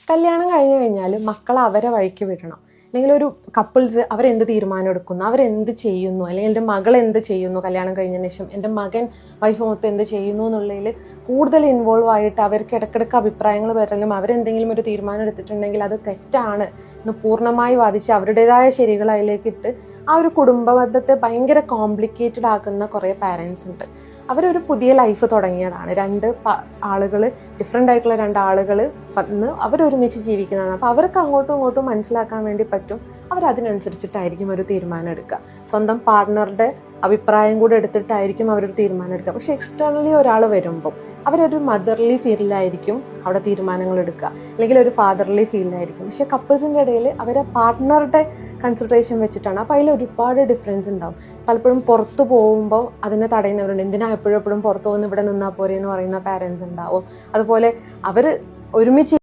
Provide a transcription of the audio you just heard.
കല്യാണം കഴിഞ്ഞു കഴിഞ്ഞാൽ മക്കളെ അവരെ വഴിക്ക് വിടണം. അല്ലെങ്കിൽ ഒരു കപ്പിൾസ് അവരെന്ത് തീരുമാനം എടുക്കുന്നു, അവരെന്ത് ചെയ്യുന്നു, അല്ലെങ്കിൽ എൻ്റെ മകൾ എന്ത് ചെയ്യുന്നു കല്യാണം കഴിഞ്ഞതിന് ശേഷം, എൻ്റെ മകൻ വൈഫ് മൊത്തം എന്ത് ചെയ്യുന്നു എന്നുള്ളതിൽ കൂടുതൽ ഇൻവോൾവ് ആയിട്ട് അവർക്ക് ഇടയ്ക്കിടയ്ക്ക് അഭിപ്രായങ്ങൾ വരലും അവരെന്തെങ്കിലും ഒരു തീരുമാനം എടുത്തിട്ടുണ്ടെങ്കിൽ അത് തെറ്റാണ് എന്ന് പൂർണ്ണമായി വാദിച്ച് അവരുടേതായ ശരികൾ അതിലേക്കിട്ട് ആ ഒരു കുടുംബബന്ധത്തെ ഭയങ്കര കോംപ്ലിക്കേറ്റഡ് ആക്കുന്ന കുറേ പാരൻസ് ഉണ്ട്. അവരൊരു പുതിയ ലൈഫ് തുടങ്ങിയതാണ്, ആളുകൾ ഡിഫറെൻ്റ് ആയിട്ടുള്ള രണ്ടാളുകൾ വന്ന് അവരൊരുമിച്ച് ജീവിക്കുന്നതാണ്. അപ്പോൾ അവർക്ക് അങ്ങോട്ടും ഇങ്ങോട്ടും മനസ്സിലാക്കാൻ വേണ്ടി പറ്റും, അവരതിനനുസരിച്ചിട്ടായിരിക്കും ഒരു തീരുമാനം എടുക്കുക. സ്വന്തം പാർട്ട്ണറുടെ അഭിപ്രായം കൂടെ എടുത്തിട്ടായിരിക്കും അവരൊരു തീരുമാനം എടുക്കുക. പക്ഷെ എക്സ്റ്റേണലി ഒരാൾ വരുമ്പം അവരൊരു മദർലി ഫീലിലായിരിക്കും അവിടെ തീരുമാനങ്ങൾ എടുക്കുക, അല്ലെങ്കിൽ ഒരു ഫാദർലി ഫീലിലായിരിക്കും. പക്ഷെ കപ്പിൾസിൻ്റെ ഇടയിൽ അവരെ പാർട്ട്ണറുടെ കൺസിഡറേഷൻ വെച്ചിട്ടാണ്. അപ്പോൾ അതിൽ ഒരുപാട് ഡിഫറൻസ് ഉണ്ടാവും. പലപ്പോഴും പുറത്ത് പോകുമ്പോൾ അതിനെ തടയുന്നവരുണ്ട്. എന്തിനാ എപ്പോഴും പുറത്ത് പോകുന്ന ഇവിടെ നിന്നാൽ പോരെ എന്ന് പറയുന്ന പാരൻസ് ഉണ്ടാവും. അതുപോലെ അവർ ഒരുമിച്ച്